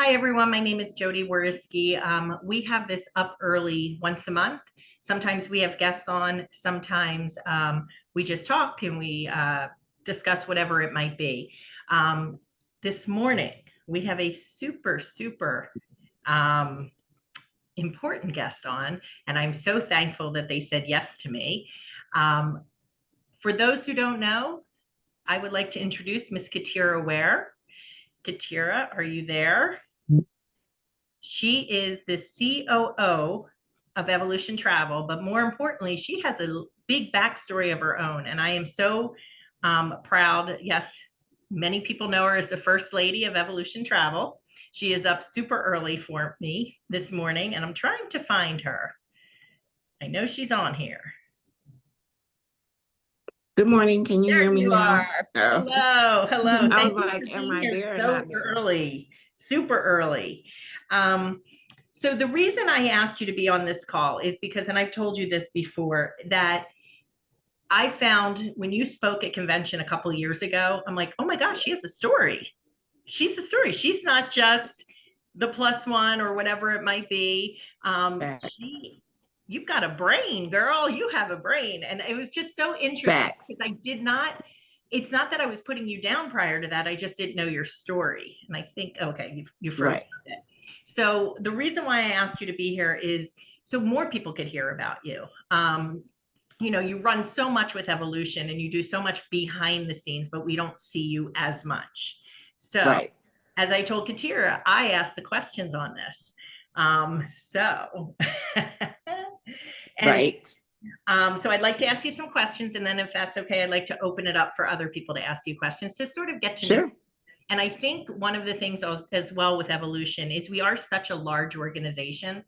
Hi, everyone. My name is Jodi Ware. We have this up early once a month. Sometimes we have guests on, sometimes we just talk and we discuss whatever it might be. Um, this morning, we have a super um, important guest on, and I'm so thankful that they said yes to me. Um, for those who don't know, I would like to introduce Miss Katira Ware. Katira, are you there? She is the COO of Evolution Travel, but more importantly, she has a big backstory of her own. And I am so proud. Yes, many people know her as the First Lady of Evolution Travel. She is up super early for me this morning, and I'm trying to find her. I know she's on here. Good morning. Can you hear There me you now? are. Oh. Hello. I was Thank you for like, am being I here there or so not there? early, super early. Um, so the reason I asked you to be on this call is because, and I've told you this before, that I found when you spoke at convention a couple of years ago, I'm like, oh my gosh, she has a story. She's a story. She's not just the plus one or whatever it might be. Facts. You've got a brain, girl. You have a brain. And it was just so interesting because Facts. it's not that I was putting you down prior to that. I just didn't know your story. And I think, okay, you froze Right. a bit. So the reason why I asked you to be here is so more people could hear about you. You run so much with Evolution and you do so much behind the scenes, but we don't see you as much. So Right. as I told Katira, I asked the questions on this. So and Right. so I'd like to ask you some questions, and then if that's okay, I'd like to open it up for other people to ask you questions to sort of get to know you. Sure. And I think one of the things as well with Evolution is we are such a large organization.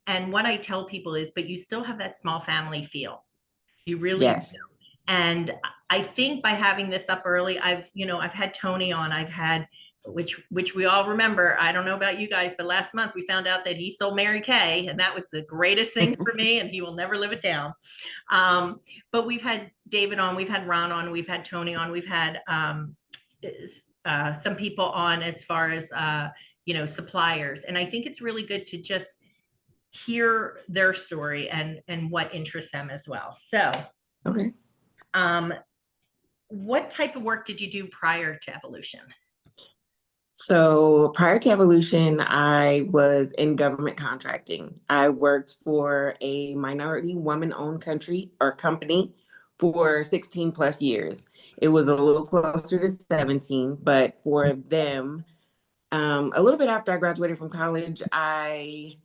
And what I tell people is, but you still have that small family feel. You really do. Yes. And I think by having this up early, I've had Tony on, I've had which we all remember. I don't know about you guys, but last month we found out that he sold Mary Kay, and that was the greatest thing for me, and he will never live it down. But we've had David on, we've had Ron on, we've had Tony on, we've had some people on as far as suppliers, and I think it's really good to just hear their story and what interests them as well. So Okay. um, what type of work did you do prior to Evolution? So prior to Evolution, I was in government contracting. I worked for a minority woman-owned country or company for 16 plus years. It was a little closer to 17, but for them, a little bit after I graduated from college, I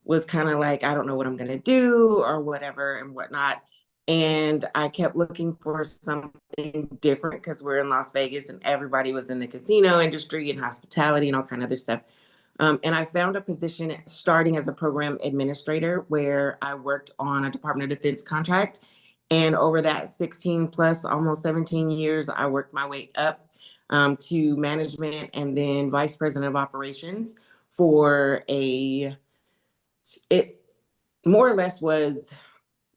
was kind of like, I don't know what I'm going to do or whatever and whatnot. And I kept looking for something different because we're in Las Vegas and everybody was in the casino industry and hospitality and all kind of other stuff. And I found a position starting as a program administrator where I worked on a Department of Defense contract. And over that 16 plus, almost 17 years, I worked my way up to management and then vice president of operations for it more or less was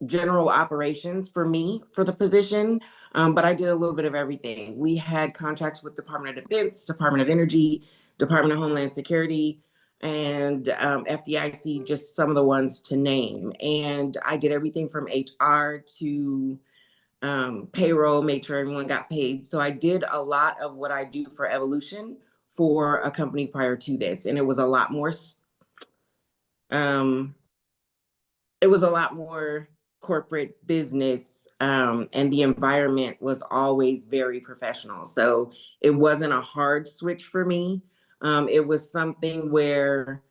general operations for me for the position, but I did a little bit of everything. We had contracts with Department of Defense, Department of Energy, Department of Homeland Security, and FDIC, just some of the ones to name. And I did everything from HR to payroll, made sure everyone got paid. So I did a lot of what I do for Evolution for a company prior to this, and um, it was a lot more corporate business, and the environment was always very professional. So it wasn't a hard switch for me. It was something where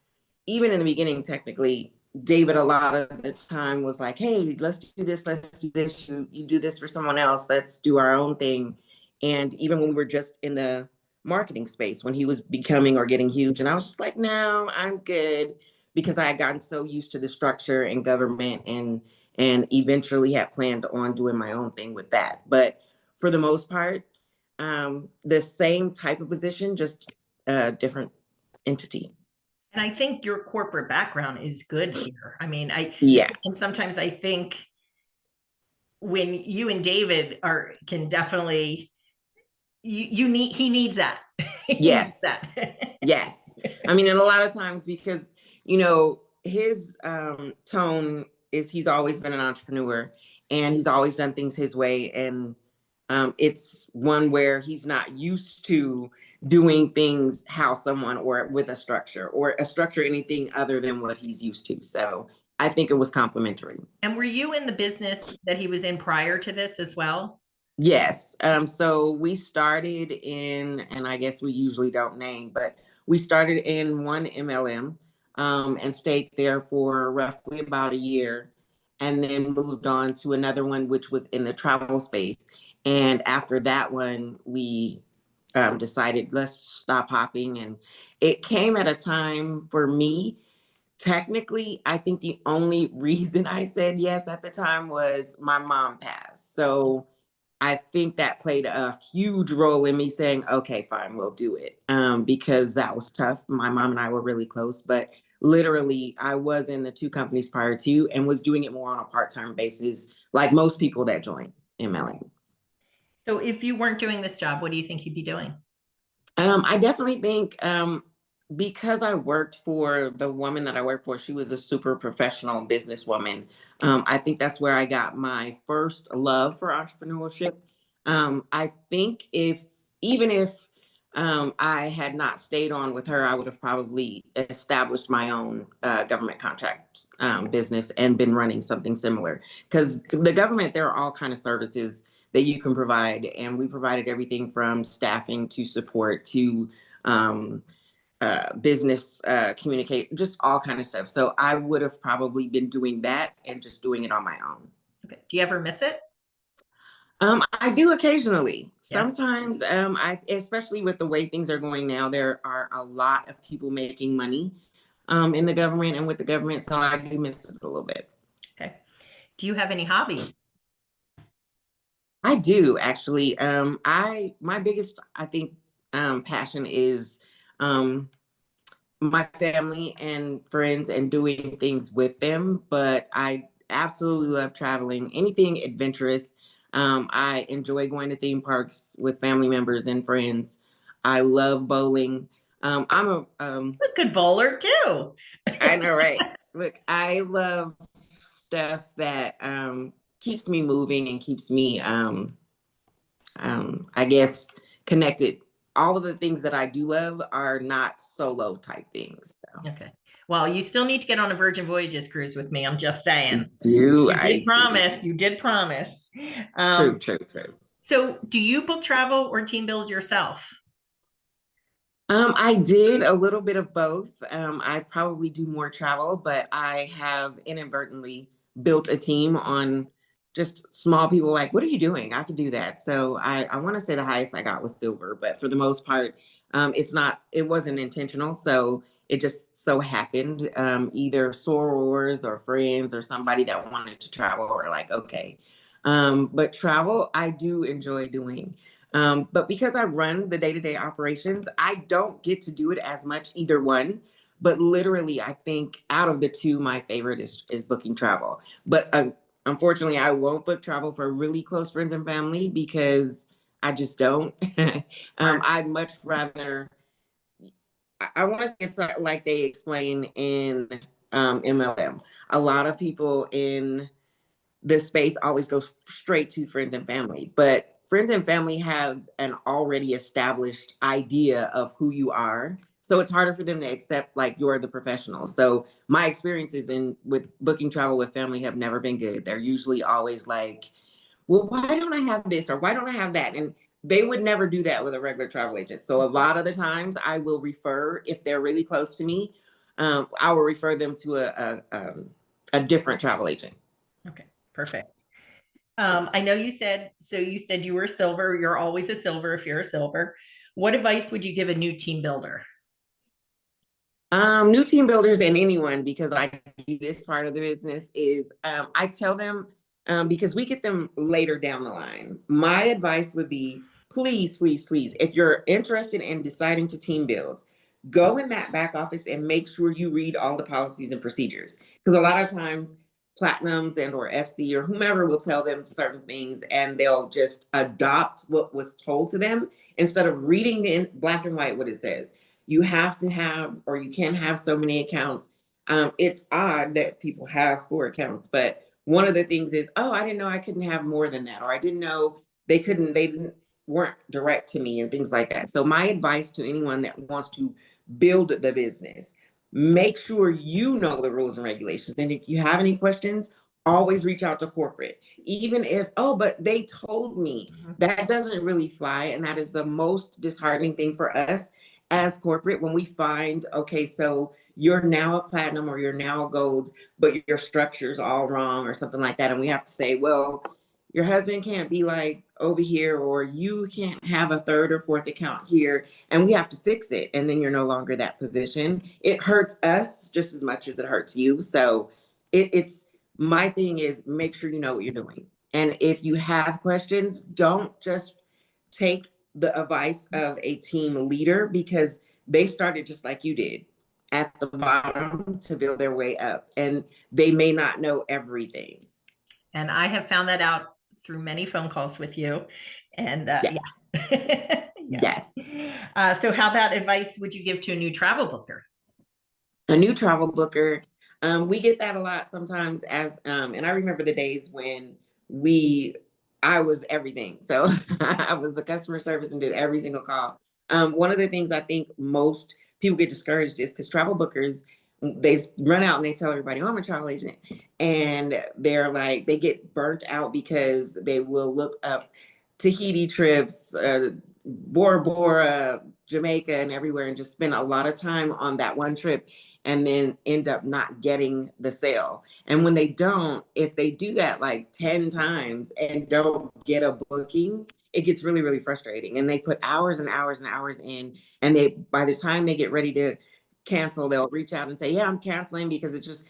even in the beginning, technically, David a lot of the time was like, hey, let's do this, let's do this. You do this for someone else, let's do our own thing. And even when we were just in the marketing space, when he was becoming or getting huge, and I was just like, no, I'm good, because I had gotten so used to the structure and government and eventually had planned on doing my own thing with that. But for the most part, the same type of position, just a different entity. And I think your corporate background is good here. I mean, Yeah. and sometimes I think when you and David can definitely he needs that. He needs Yes. that. Yes. I mean, and a lot of times because, you know, his tone is he's always been an entrepreneur and he's always done things his way. And it's one where he's not used to doing things how someone or with a structure anything other than what he's used to. So I think it was complimentary. And were you in the business that he was in prior to this as well? Yes. So we started in, and I guess we usually don't name, but we started in one MLM and stayed there for roughly about a year and then moved on to another one, which was in the travel space. And after that one, we decided let's stop hopping. And it came at a time for me. Technically, I think the only reason I said yes at the time was my mom passed. So I think that played a huge role in me saying, okay, fine, we'll do it. Because that was tough. My mom and I were really close, but literally I was in the two companies prior to and was doing it more on a part-time basis, like most people that join MLM. So if you weren't doing this job, what do you think you'd be doing? I definitely think because I worked for the woman that I worked for, she was a super professional businesswoman. I think that's where I got my first love for entrepreneurship. I think even if I had not stayed on with her, I would have probably established my own government contract business and been running something similar. Because the government, there are all kind of services that you can provide. And we provided everything from staffing to support to business communicate, just all kind of stuff. So I would have probably been doing that and just doing it on my own. Okay. Do you ever miss it? I do occasionally. Yeah. Sometimes, especially with the way things are going now, there are a lot of people making money in the government and with the government. So I do miss it a little bit. Okay. Do you have any hobbies? I do actually. My biggest, I think, passion is um, my family and friends and doing things with them. But I absolutely love traveling, anything adventurous. I enjoy going to theme parks with family members and friends. I love bowling. I'm a A good bowler too. I know, right? Look, I love stuff that keeps me moving and keeps me I guess connected. All of the things that I do love are not solo type things. So. Okay. Well, you still need to get on a Virgin Voyages cruise with me. I'm just saying. I You did do. promise. You did promise. True, true, true. So do you book travel or team build yourself? I did a little bit of both. I probably do more travel, but I have inadvertently built a team on just small people like, what are you doing? I could do that. So I want to say the highest I got was silver, but for the most part, it wasn't intentional. So it just so happened, either sorors or friends or somebody that wanted to travel or like, okay. But travel, I do enjoy doing. But because I run the day-to-day operations, I don't get to do it as much either one. But literally, I think out of the two, my favorite is booking travel. But unfortunately, I won't book travel for really close friends and family because I just don't. I'd much rather. I want to say it's like they explain in MLM. A lot of people in this space always goes straight to friends and family, but friends and family have an already established idea of who you are. So it's harder for them to accept like you're the professional. So my experiences in with booking travel with family have never been good. They're usually always like, well, why don't I have this or why don't I have that? And they would never do that with a regular travel agent. So a lot of the times I will refer, if they're really close to me, I will refer them to a different travel agent. Okay, perfect. I know you said you were a silver. You're always a silver if you're a silver. What advice would you give a new team builder? New team builders and anyone, because I do this part of the business, is I tell them because we get them later down the line. My advice would be please, please, please, if you're interested in deciding to team build, go in that back office and make sure you read all the policies and procedures. Because a lot of times platinums and or FC or whomever will tell them certain things and they'll just adopt what was told to them instead of reading in black and white what it says. you have to have, or you can't have so many accounts. It's odd that people have 4 accounts, but one of the things is, oh, I didn't know I couldn't have more than that, or I didn't know they didn't weren't direct to me and things like that. So my advice to anyone that wants to build the business, make sure you know the rules and regulations. And if you have any questions, always reach out to corporate. Even if, oh, but they told me, that doesn't really fly. And that is the most disheartening thing for us as corporate when we find, okay, so you're now a platinum or you're now a gold, but your structure's all wrong or something like that. And we have to say, well, your husband can't be like over here, or you can't have a third or fourth account here, and we have to fix it. And then you're no longer that position. It hurts us just as much as it hurts you. So it's my thing is make sure you know what you're doing. And if you have questions, don't just take the advice of a team leader, because they started just like you did at the bottom to build their way up, and they may not know everything. And I have found that out through many phone calls with you. And Yes. yeah. Yes. So how about advice would you give to a new travel booker? A new travel booker. We get that a lot sometimes as, and I remember the days when I was everything. So I was the customer service and did every single call. One of the things I think most people get discouraged is because travel bookers, they run out and they tell everybody, oh, I'm a travel agent. And they're like, they get burnt out because they will look up Tahiti trips, Bora Bora, Jamaica, and everywhere, and just spend a lot of time on that one trip and then end up not getting the sale. And when they don't, if they do that like 10 times and don't get a booking, it gets really, really frustrating. And they put hours and hours and hours in, and they, by the time they get ready to cancel, they'll reach out and say, yeah, I'm canceling because this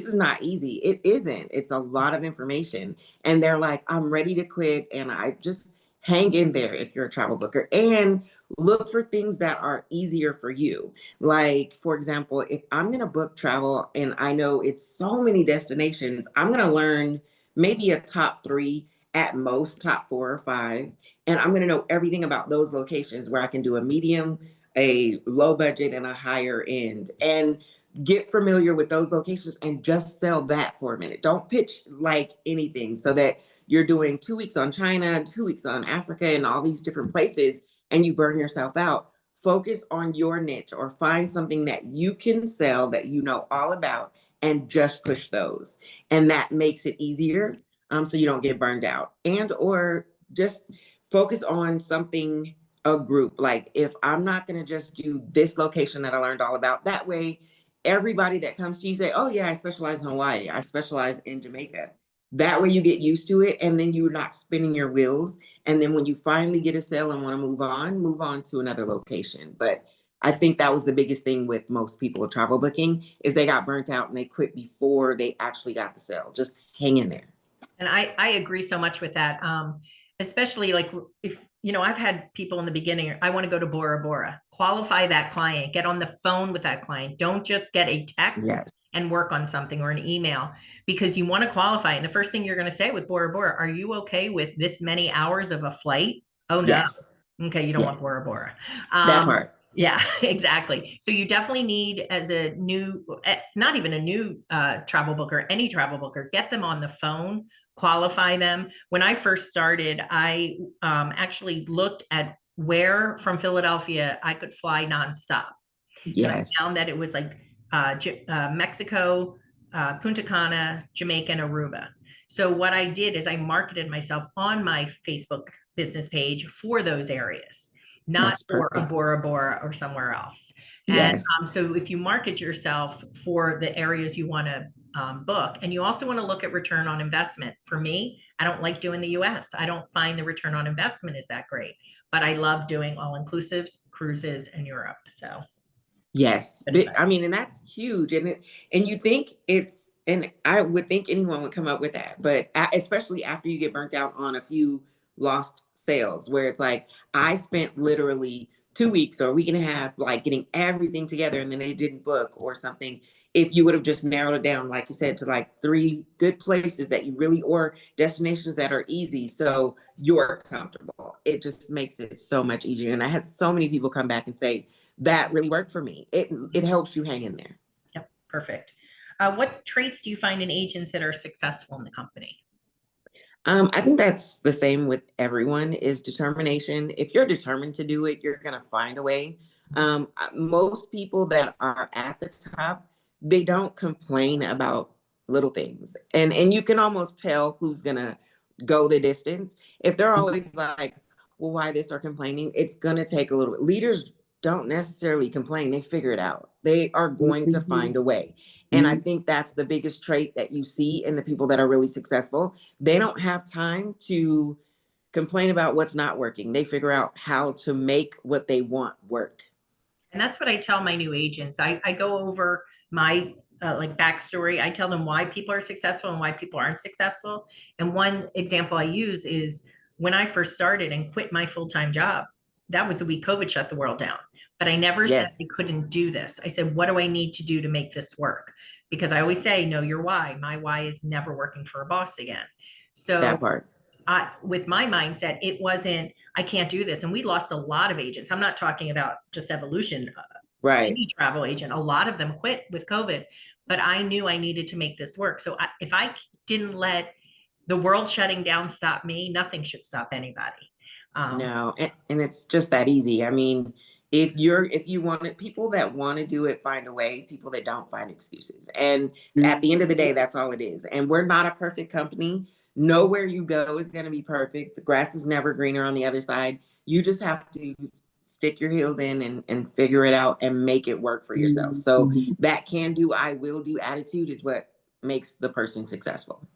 is not easy. It isn't. It's a lot of information. And they're like, I'm ready to quit. And I just hang in there if you're a travel booker, and look for things that are easier for you. Like, for example, if I'm going to book travel and I know it's so many destinations, I'm going to learn maybe a top 3, at most top 4 or 5. And I'm going to know everything about those locations where I can do a medium, a low budget, and a higher end. And get familiar with those locations and just sell that for a minute. Don't pitch like anything, so that you're doing 2 weeks on China, 2 weeks on Africa, and all these different places, and you burn yourself out. Focus on your niche, or find something that you can sell that you know all about, and just push those. And that makes it easier, so you don't get burned out. And or just focus on something, a group. Like, if I'm not going to just do this location that I learned all about, that way everybody that comes to you say, oh yeah, I specialize in Hawaii, I specialize in Jamaica. That way you get used to it, and then you're not spinning your wheels. And then when you finally get a sale and want to move on to another location. But I think that was the biggest thing with most people with travel booking, is they got burnt out and they quit before they actually got the sale. Just hang in there. And I agree so much with that. Especially like if, I've had people in the beginning, I want to go to Bora Bora, qualify that client, get on the phone with that client. Don't just get a text Yes. and work on something or an email, because you want to qualify. And the first thing you're going to say with Bora Bora, are you okay with this many hours of a flight? Oh, no. Yes. Okay. You don't Yeah. want Bora Bora. That part. Yeah, exactly. So you definitely need, as a new, not even a new travel booker, any travel booker, get them on the phone, qualify them. When I first started, I actually looked at where from Philadelphia I could fly nonstop. And I Yes. found that it was like Mexico, Punta Cana, Jamaica, and Aruba. So what I did is I marketed myself on my Facebook business page for those areas, not That's for a perfect. Bora Bora or somewhere else. And Yes. so if you market yourself for the areas you want to book, and you also want to look at return on investment. For me, I don't like doing the US. I don't find the return on investment is that great, but I love doing all inclusives, cruises, and Europe. So Yes. I mean, and that's huge. And you think and I would think anyone would come up with that, but especially after you get burnt out on a few lost sales, where it's like, I spent literally 2 weeks or a week and a half, like getting everything together, and then they didn't book or something. if you would have just narrowed it down, like you said, to like 3 good places that you really, or destinations that are easy, so you're comfortable. It just makes it so much easier. And I had so many people come back and say that really worked for me. It helps you hang in there. Yep, perfect. What traits do you find in agents that are successful in the company? I think that's the same with everyone, is determination. If you're determined to do it, you're gonna find a way. Most people that are at the top, they don't complain about little things. And you can almost tell who's gonna go the distance. If they're always like, well, why this, or complaining, it's gonna take a little bit. Leaders don't necessarily complain, they figure it out. They are going to find a way. And I think that's the biggest trait that you see in the people that are really successful. They don't have time to complain about what's not working. They figure out how to make what they want work. And that's what I tell my new agents. I go over my like backstory. I tell them why people are successful and why people aren't successful. And one example I use is when I first started and quit my full-time job, that was the week COVID shut the world down. But I never said I Yes, couldn't do this. I said, what do I need to do to make this work? Because I always say, know your why. My why is never working for a boss again. So that part. with my mindset, it wasn't, I can't do this. And we lost a lot of agents. I'm not talking about just evolution, Right. any travel agent. A lot of them quit with COVID, but I knew I needed to make this work. So if I didn't let the world shutting down stop me, nothing should stop anybody. No, and it's just that easy. I mean, if you want it, people that want to do it find a way, people that don't find excuses. And at the end of the day, that's all it is. And we're not a perfect company. Nowhere you go is going to be perfect. The grass is never greener on the other side. You just have to stick your heels in and figure it out and make it work for yourself. So that can do, I will do attitude is what makes the person successful.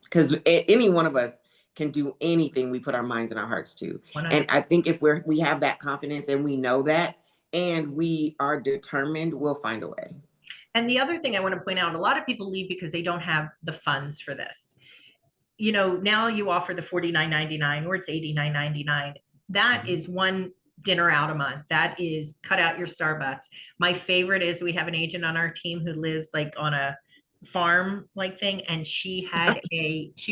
Because any one of us can do anything we put our minds and our hearts to. And 100%. I think if we have that confidence and we know that and we are determined, we'll find a way. And the other thing I want to point out, a lot of people leave because they don't have the funds for this. You know, now you offer the $49.99 or it's $89.99. That is one dinner out a month. That is cut out your Starbucks. My favorite is we have an agent on our team who lives like on a farm like thing, and she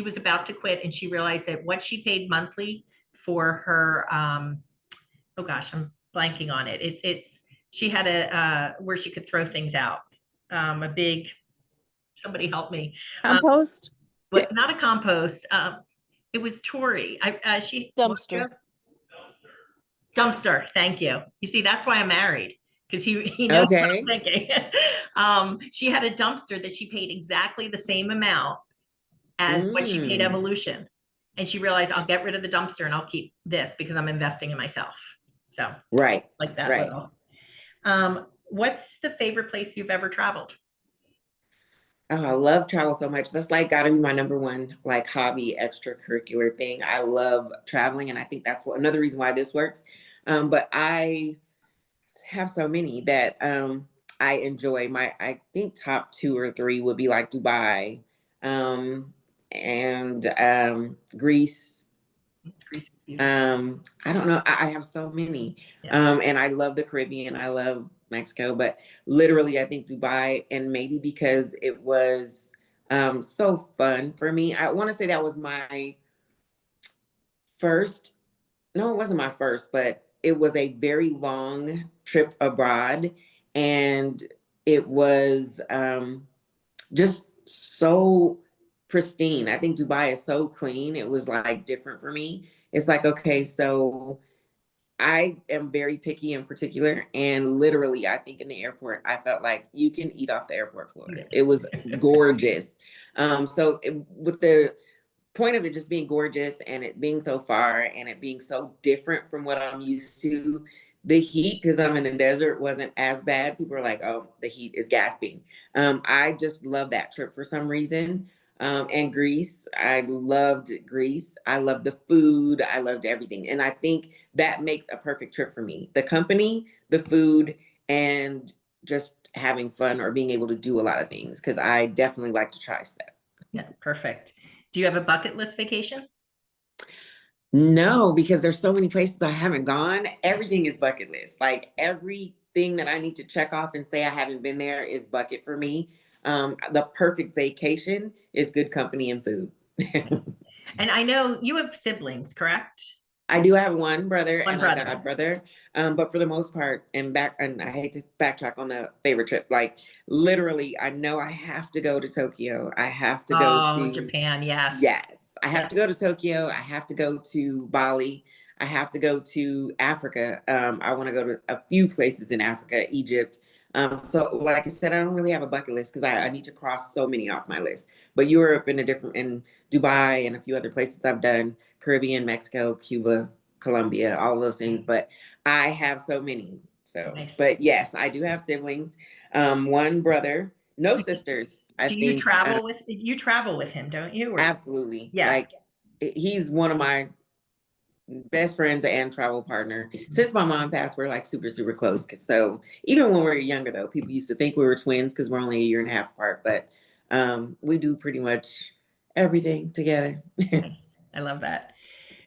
was about to quit and she realized that what she paid monthly for her oh gosh, I'm blanking on it. It's she had a where she could throw things out. A big, somebody help me. Um, Compost? but not a compost. It was Tori. She Dumpster. dumpster. Thank you. You see, that's why I'm married, because he knows what I'm Okay. thinking. She had a dumpster that she paid exactly the same amount as what she paid Mm. Evolution, and she realized I'll get rid of the dumpster and I'll keep this because I'm investing in myself. So Right. like that Right. little. What's the favorite place you've ever traveled? Oh, I love travel so much. That's like got to be my number one like hobby, extracurricular thing. I love traveling, and I think that's another reason why this works. But I have so many that I enjoy. I think top 2 or 3 would be like Dubai, and Greece. Greece is beautiful. I don't know. I have so many. Yeah. And I love the Caribbean. I love Mexico, but literally I think Dubai, and maybe because it was so fun for me. I want to say that was my first, no, it wasn't my first, but it was a very long trip abroad. And it was just so pristine. I think Dubai is so clean. It was like different for me. It's like, okay, so I am very picky in particular. And literally, I think in the airport, I felt like you can eat off the airport floor. It was gorgeous. With the point of it just being gorgeous and it being so far and it being so different from what I'm used to. The heat, because I'm in the desert, wasn't as bad. People are like, oh, the heat is gasping. I just love that trip for some reason. And Greece, I loved Greece. I loved the food. I loved everything. And I think that makes a perfect trip for me. The company, the food, and just having fun or being able to do a lot of things, because I definitely like to try stuff. Yeah, perfect. Do you have a bucket list vacation? No, because there's so many places I haven't gone. Everything is bucket list. Like everything thing that I need to check off and say I haven't been there is bucket for me. The perfect vacation is good company and food. Nice. And I know you have siblings, correct? I do have one brother One and a brother. god brother, but for the most part, and I hate to backtrack on the favorite trip. Like literally, I know I have to go to Tokyo. I have to go Oh, to Japan, yes. Yes, I have Yep. to go to Tokyo. I have to go to Bali. I have to go to Africa. I want to go to a few places in Africa, Egypt. So, like I said, I don't really have a bucket list because I need to cross so many off my list. But Europe and in Dubai and a few other places I've done, Caribbean, Mexico, Cuba, Colombia, all of those things. Nice. But I have so many. So, Nice. but yes, I do have siblings. One brother, no So sisters. I do you think travel with him, don't you? Or absolutely. yeah. Like he's one of my best friends and travel partner. Since my mom passed, we're like super, super close. So even when we were younger though, people used to think we were twins because we're only a year and a half apart, but we do pretty much everything together. Nice. I love that.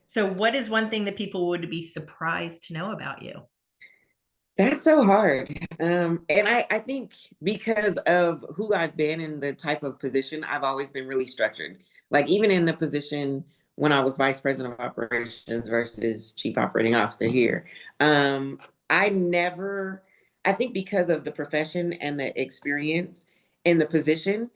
So what is one thing that people would be surprised to know about you? That's so hard. And I think because of who I've been and the type of position, I've always been really structured. Like even in the position when I was vice president of operations versus chief operating officer here, I never, I think because of the profession and the experience in the position,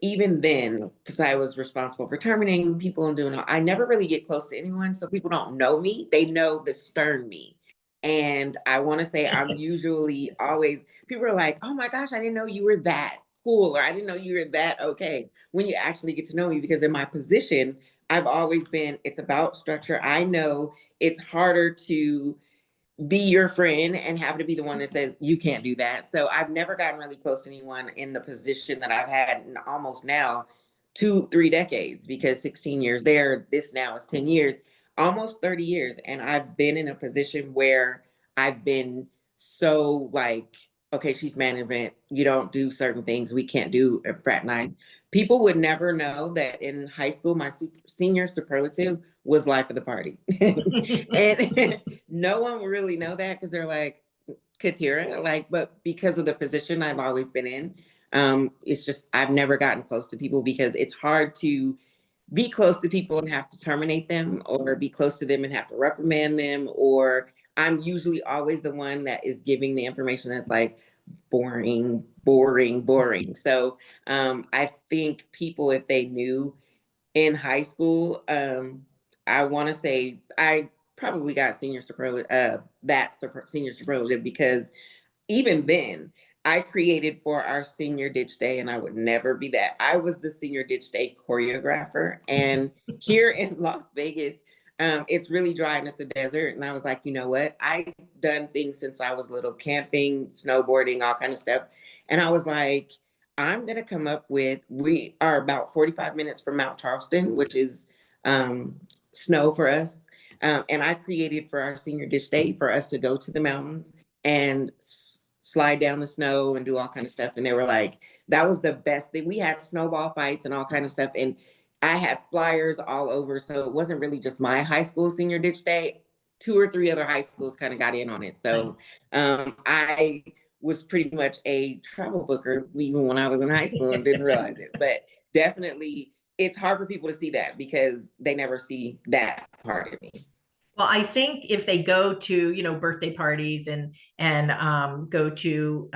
even then, because I was responsible for terminating people and doing all, I never really get close to anyone. So people don't know me. They know the stern me. And I want to say I'm usually always, people are like, oh my gosh, I didn't know you were that cool, or I didn't know you were that okay when you actually get to know me. Because in my position, I've always been, it's about structure. I know it's harder to be your friend and have to be the one that says you can't do that. So I've never gotten really close to anyone in the position that I've had in almost now 2, 3 decades, because 16 years there, this now is 10 years, almost 30 years. And I've been in a position where I've been so like, okay, she's management. You don't do certain things. We can't do a frat night. People would never know that in high school, my senior superlative was life of the party. And no one will really know that because they're like, Katira, like, but because of the position I've always been in, it's just I've never gotten close to people because it's hard to be close to people and have to terminate them, or be close to them and have to reprimand them, or I'm usually always the one that is giving the information that's like boring, boring, boring. So I think people, if they knew in high school, I want to say I probably got senior superlative, senior superlative, because even then, I created for our senior ditch day, and I would never be that. I was the senior ditch day choreographer. And here in Las Vegas, it's really dry and it's a desert. And I was like, you know what? I've done things since I was little, camping, snowboarding, all kind of stuff. And I was like, I'm gonna come up with. We are about 45 minutes from Mount Charleston, which is snow for us. And I created for our senior ditch day for us to go to the mountains and slide down the snow and do all kind of stuff. And they were like, that was the best thing. We had snowball fights and all kind of stuff. And I had flyers all over. So it wasn't really just my high school senior ditch day. 2 or 3 other high schools kind of got in on it. So I was pretty much a travel booker even when I was in high school and didn't realize it. But definitely it's hard for people to see that because they never see that part of me. Well, I think if they go to, birthday parties and go to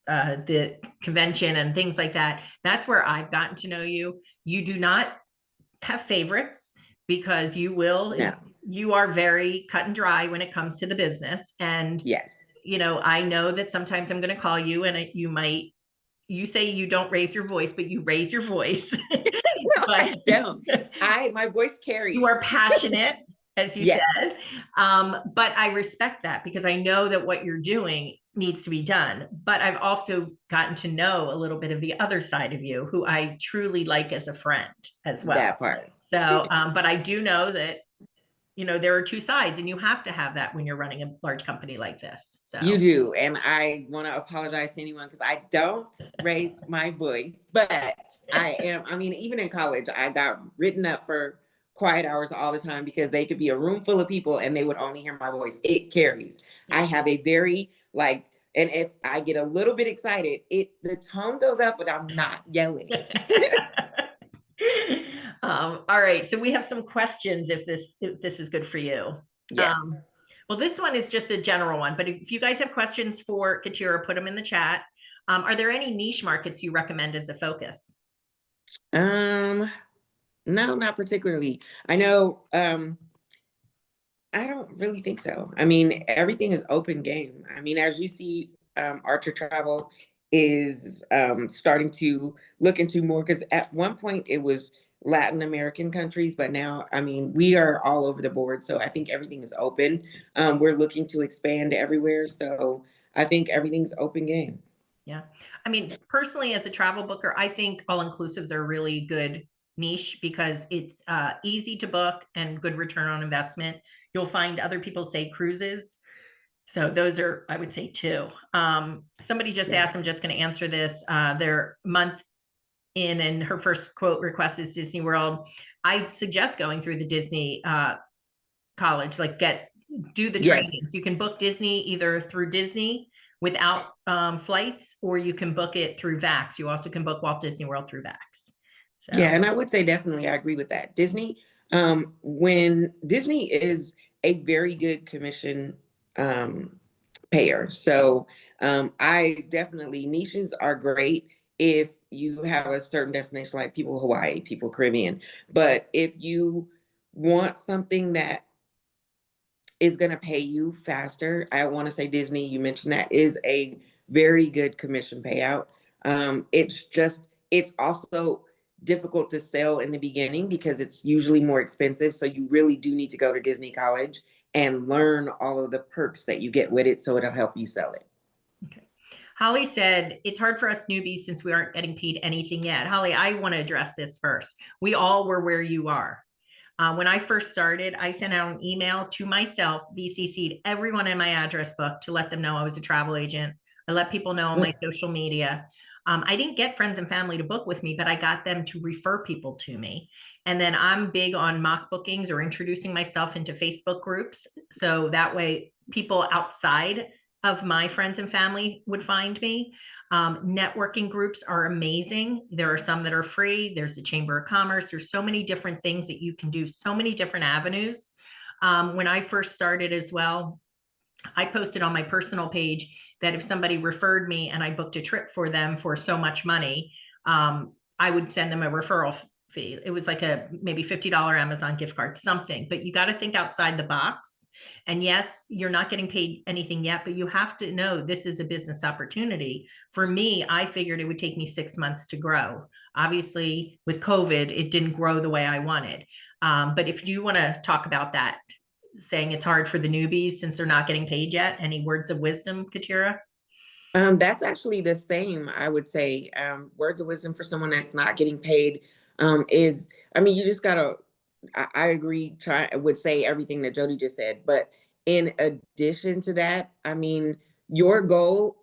the convention and things like that, that's where I've gotten to know you. You do not have favorites because No. you are very cut and dry when it comes to the business. And, Yes. I know that sometimes I'm going to call you and you say you don't raise your voice, but you raise your voice. No, But I don't. My voice you carries. are passionate, as you Yes. said. But I respect that because I know that what you're doing needs to be done. But I've also gotten to know a little bit of the other side of you, who I truly like as a friend as well. That part. So, but I do know that, there are two sides, and you have to have that when you're running a large company like this. You So, do. And I want to apologize to anyone because I don't raise my voice, but I am. I mean, even in college, I got written up for quiet hours all the time because they could be a room full of people and they would only hear my voice. It carries. Yeah. I have a very like, and if I get a little bit excited, the tone goes up, but I'm not yelling. All right, so we have some questions if this is good for you. Yes. Well, this one is just a general one, but if you guys have questions for Katira, put them in the chat. Are there any niche markets you recommend as a focus? No, not particularly. I know, I don't really think so. I mean, everything is open game. I mean, as you see, Archer Travel is starting to look into more because at one point it was Latin American countries, but now, I mean, we are all over the board. So I think everything is open. We're looking to expand everywhere. So I think everything's open game. Yeah. I mean, personally, as a travel booker, I think all inclusives are really good niche because it's easy to book and good return on investment. You'll find other people say cruises. So those are, I would say, two. Somebody just Yeah. asked, I'm just going to answer this. Their month in and her first quote request is Disney World. I suggest going through the Disney college, like do the Yes. trainings. You can book Disney either through Disney without flights, or you can book it through VAX. You also can book Walt Disney World through VAX. So Yeah, and I would say definitely I agree with that. Disney, when Disney is a very good commission payer. So I definitely niches are great if you have a certain destination like people Hawaii, people Caribbean. But if you want something that is going to pay you faster. I want to say Disney, you mentioned that is a very good commission payout. It's also difficult to sell in the beginning because it's usually more expensive. So you really do need to go to Disney College and learn all of the perks that you get with it so it'll help you sell it. okay. Holly said, it's hard for us newbies since we aren't getting paid anything yet. Holly, I want to address this first. We all were where you are. When I first started, I sent out an email to myself, BCC'd everyone in my address book to let them know I was a travel agent. I let people know on my social media. I didn't get friends and family to book with me, but I got them to refer people to me. And then I'm big on mock bookings or introducing myself into Facebook groups. So that way people outside of my friends and family would find me. Networking groups are amazing. There are some that are free. There's the Chamber of Commerce. There's so many different things that you can do, so many different avenues. When I first started as well, I posted on my personal page that if somebody referred me and I booked a trip for them for so much money, I would send them a referral fee. It was like a maybe $50 Amazon gift card, something, but you got to think outside the box. And yes, you're not getting paid anything yet, but you have to know this is a business opportunity. For me, I figured it would take me 6 months to grow. Obviously, with COVID, it didn't grow the way I wanted. But if you want to talk about that, saying it's hard for the newbies since they're not getting paid yet, any words of wisdom, Katira? That's actually the same, I would say. Words of wisdom for someone that's not getting paid is, I mean, you just gotta, I agree, I would say everything that Jodi just said. But in addition to that, I mean, your goal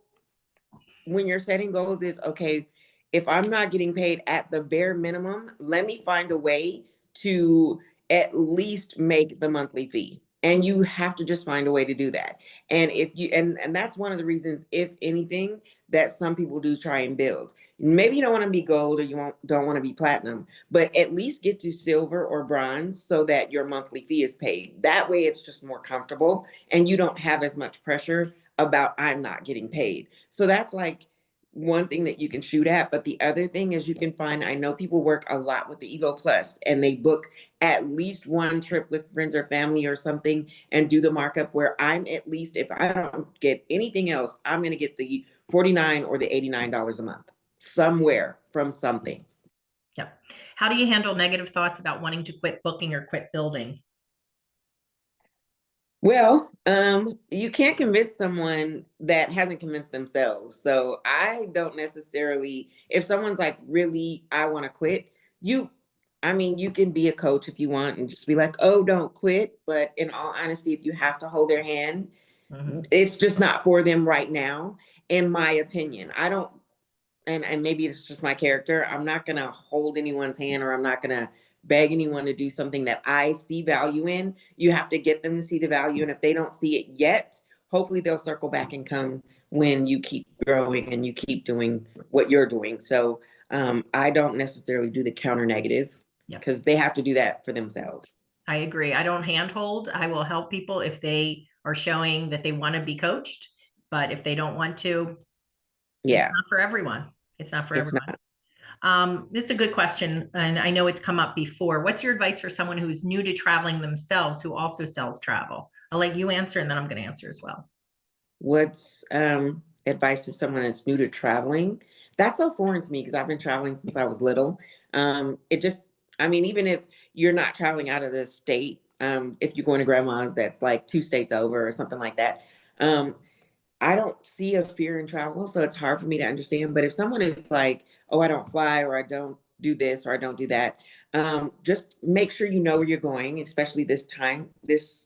when you're setting goals is okay, if I'm not getting paid at the bare minimum, let me find a way to at least make the monthly fee. And you have to just find a way to do that. And if you and that's one of the reasons, if anything, that some people do try and build. Maybe you don't want to be gold or don't want to be platinum, but at least get to silver or bronze so that your monthly fee is paid. That way it's just more comfortable and you don't have as much pressure about I'm not getting paid. So that's like one thing that you can shoot at. But the other thing is you can find, I know people work a lot with the Evo Plus and they book at least one trip with friends or family or something and do the markup where I'm at least, if I don't get anything else, I'm going to get the 49 or the $89 a month somewhere from something. Yeah. How do you handle negative thoughts about wanting to quit booking or quit building? Well, you can't convince someone that hasn't convinced themselves. So I don't necessarily, if someone's like, really, I want to quit, I mean, you can be a coach if you want and just be like, oh, don't quit. But in all honesty, if you have to hold their hand, it's just not for them right now, in my opinion. I don't, and maybe it's just my character. I'm not going to hold anyone's hand or I'm not going to beg anyone to do something that I see value in. You have to get them to see the value. And if they don't see it yet, hopefully they'll circle back and come when you keep growing and you keep doing what you're doing. So I don't necessarily do the counter negative Yep. because they have to do that for themselves. I agree. I don't handhold. I will help people if they are showing that they want to be coached. But if they don't want to, it's Yeah, not for everyone. It's not for it's everyone. not. This is a good question, and I know it's come up before. What's your advice for someone who's new to traveling themselves who also sells travel? I'll let you answer, and then I'm going to answer as well. What's advice to someone that's new to traveling? That's so foreign to me because I've been traveling since I was little. It just, I mean, even if you're not traveling out of the state, if you're going to grandma's that's like 2 states over or something like that, um, I don't see a fear in travel, so it's hard for me to understand. But if someone is like, oh, I don't fly or I don't do this or I don't do that, just make sure you know where you're going, especially this time, this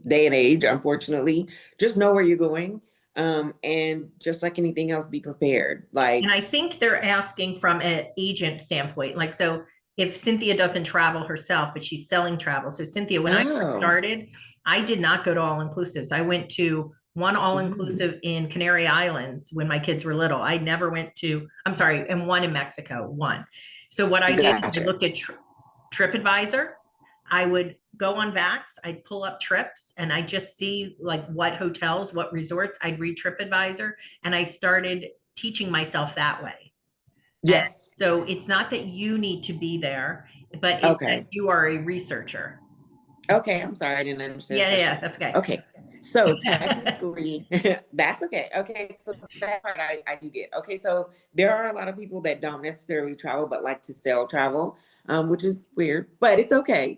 day and age, unfortunately. Just know where you're going. And just like anything else, be prepared. And Like, I think they're asking from an agent standpoint. Like, so if Cynthia doesn't travel herself, but she's selling travel. So, Cynthia, when I first oh, started, I did not go to all inclusives. I went to one all mm, inclusive in Canary Islands when my kids were little. I never went to, I'm sorry, and one in Mexico, one. So, what I did is I gotcha. looked at TripAdvisor. I would go on Vax, I'd pull up trips and I just see like what hotels, what resorts, I'd read TripAdvisor, and I started teaching myself that way. And Yes. so it's not that you need to be there, but it's that Okay. you are a researcher. Okay, I'm sorry, I didn't understand the Yeah, question. yeah, that's okay. Okay, so technically, that's okay. Okay, so that part I do get. Okay, so there are a lot of people that don't necessarily travel but like to sell travel, which is weird, but it's okay.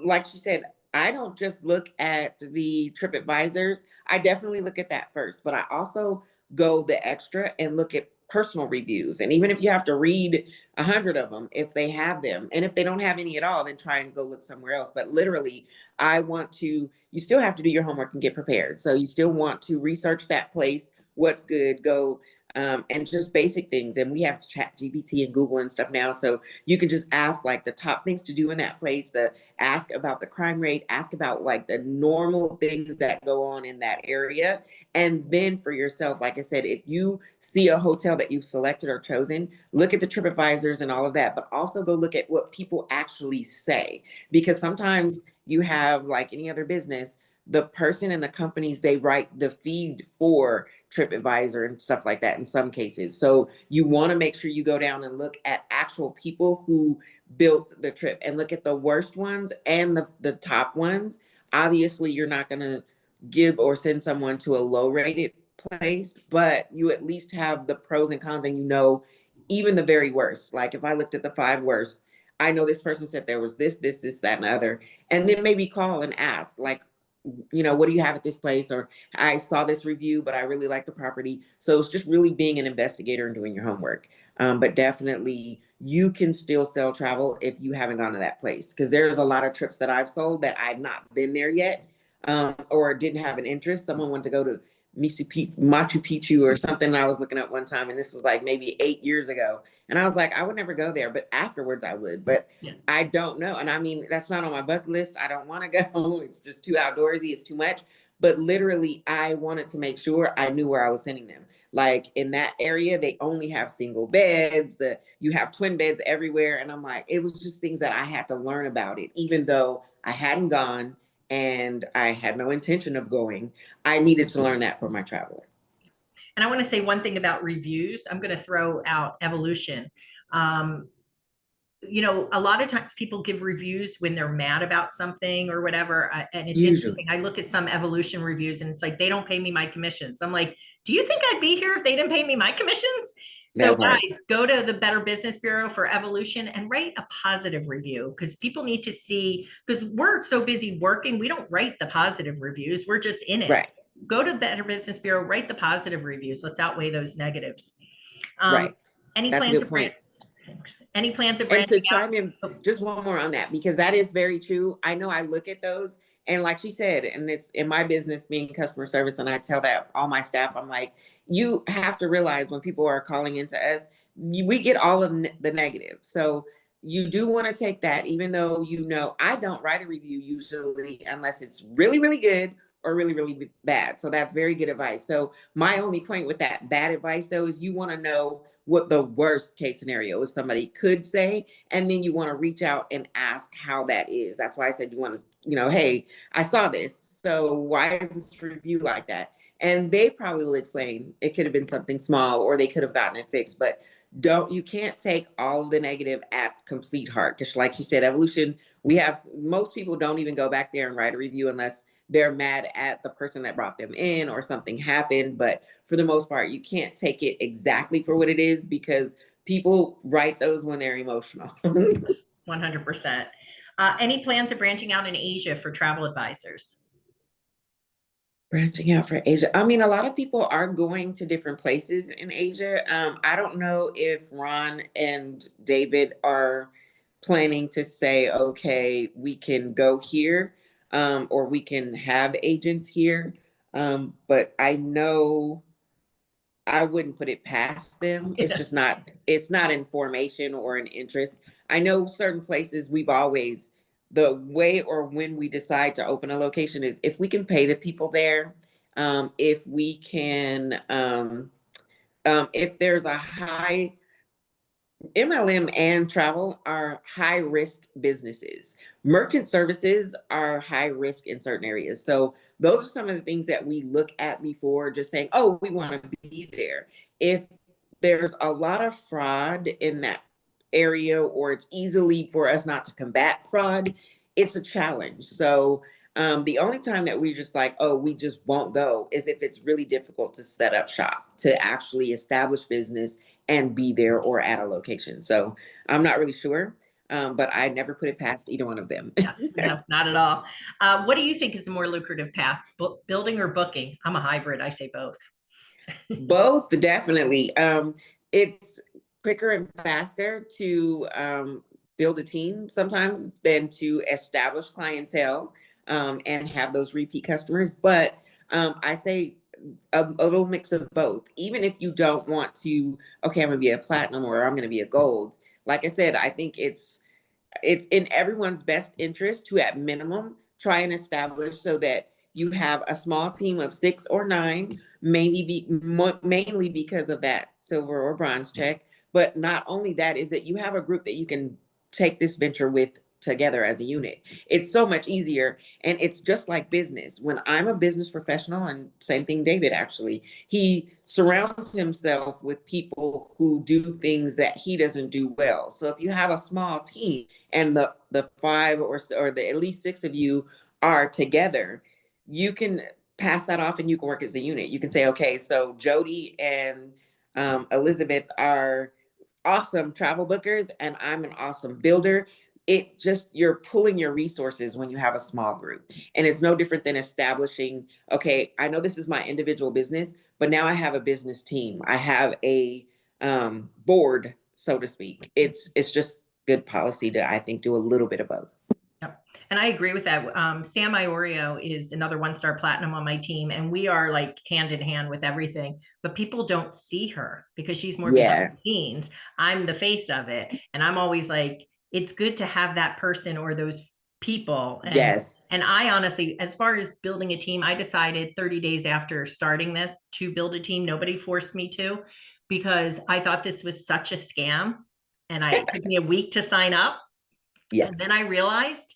Like she said, I don't just look at the trip advisors. I definitely look at that first, but I also go the extra and look at personal reviews. And even if you have to read 100 of them, if they have them, and if they don't have any at all, then try and go look somewhere else. But literally, I want to, you still have to do your homework and get prepared. So you still want to research that place, what's good, go and just basic things. And we have Chat GPT and Google and stuff now. So you can just ask like the top things to do in that place, the ask about the crime rate, ask about like the normal things that go on in that area. And then for yourself, like I said, if you see a hotel that you've selected or chosen, look at the trip advisors and all of that, but also go look at what people actually say. Because sometimes you have, like any other business, the person and the companies, they write the feed for TripAdvisor and stuff like that in some cases. So you want to make sure you go down and look at actual people who built the trip and look at the worst ones and the top ones. Obviously, you're not going to give or send someone to a low rated place, but you at least have the pros and cons and you know even the very worst. Like if I looked at the 5 worst, I know this person said there was this, that, and the other. And then maybe call and ask, like, what do you have at this place? Or I saw this review, but I really like the property. So it's just really being an investigator and doing your homework. But definitely you can still sell travel if you haven't gone to that place. Because there's a lot of trips that I've sold that I've not been there yet, or didn't have an interest. Someone wanted to go to Machu Picchu or something I was looking at one time, and this was like maybe 8 years ago. And I was like, I would never go there, but afterwards I would. But Yeah. I don't know. And I mean, that's not on my bucket list. I don't want to go. It's just too outdoorsy. It's too much. But literally, I wanted to make sure I knew where I was sending them. Like in that area, they only have single beds. You have twin beds everywhere. And I'm like, it was just things that I had to learn about it, even though I hadn't gone and I had no intention of going. I needed to learn that for my travel. And I want to say one thing about reviews. I'm going to throw out evolution. Um, a lot of times people give reviews when they're mad about something or whatever. And it's interesting. Usually, I look at some evolution reviews and it's like, they don't pay me my commissions. I'm like, do you think I'd be here if they didn't pay me my commissions? So, that part. guys, go to the Better Business Bureau for evolution and write a positive review because people need to see, because we're so busy working, we don't write the positive reviews. We're just in it. Right, Go to Better Business Bureau, write the positive reviews. Let's outweigh those negatives. Um, right. any That's a plans good of brand? point. Any plans of And branching to out? chime in Oh, just one more on that, because that is very true. I know I look at those and like she said, and this in my business being customer service, and I tell that all my staff, I'm like, you have to realize when people are calling into us, we get all of the negative. So you do want to take that, even though, I don't write a review usually unless it's really, really good or really, really bad. So that's very good advice. So my only point with that bad advice though is you want to know what the worst case scenario is somebody could say, and then you want to reach out and ask how that is. That's why I said you want to, hey, I saw this. So why is this review like that? And they probably will explain it could have been something small or they could have gotten it fixed, but you can't take all of the negative at complete heart, because like she said, evolution, most people don't even go back there and write a review unless they're mad at the person that brought them in or something happened. But for the most part, you can't take it exactly for what it is, because people write those when they're emotional. 100%. Any plans of branching out in Asia for travel advisors? Branching out for Asia. I mean, a lot of people are going to different places in Asia. I don't know if Ron and David are planning to say, okay, we can go here, or we can have agents here. But I know I wouldn't put it past them. It's not in formation or an interest. I know certain places the way or when we decide to open a location is if we can pay the people there, if we can, if there's a high MLM and travel are high risk businesses. Merchant services are high risk in certain areas. So those are some of the things that we look at before just saying, oh, we want to be there. If there's a lot of fraud in that area, or it's easily for us not to combat fraud, it's a challenge. So the only time that we just like, oh, we just won't go is if it's really difficult to set up shop, to actually establish business and be there or at a location. So I'm not really sure, but I never put it past either one of them. Yeah, no, not at all. What do you think is a more lucrative path, building or booking? I'm a hybrid. I say both. Both, definitely. It's quicker and faster to build a team sometimes than to establish clientele, and have those repeat customers. But I say a little mix of both. Even if you don't want to, okay, I'm going to be a platinum or I'm going to be a gold. Like I said, I think it's in everyone's best interest to, at minimum, try and establish so that you have a small team of 6 or 9, mainly because of that silver or bronze check. But not only that, is that you have a group that you can take this venture with together as a unit. It's so much easier. And it's just like business. When I'm a business professional, and same thing, David, actually, he surrounds himself with people who do things that he doesn't do well. So if you have a small team and the 5 or the at least 6 of you are together, you can pass that off and you can work as a unit. You can say, okay, so Jodi and Elizabeth are awesome travel bookers and I'm an awesome builder. You're pulling your resources when you have a small group. And it's no different than establishing, okay, I know this is my individual business, but now I have a business team. I have a board, so to speak. It's just good policy to, I think, do a little bit of both. Yep. And I agree with that. Sam Iorio is another 1-star platinum on my team, and we are like hand in hand with everything. But people don't see her because she's more behind Yeah. the scenes. I'm the face of it, and I'm always like, it's good to have that person or those people. Yes. And I honestly, as far as building a team, I decided 30 days after starting this to build a team. Nobody forced me to, because I thought this was such a scam, and it took me a week to sign up. Yes. And then I realized,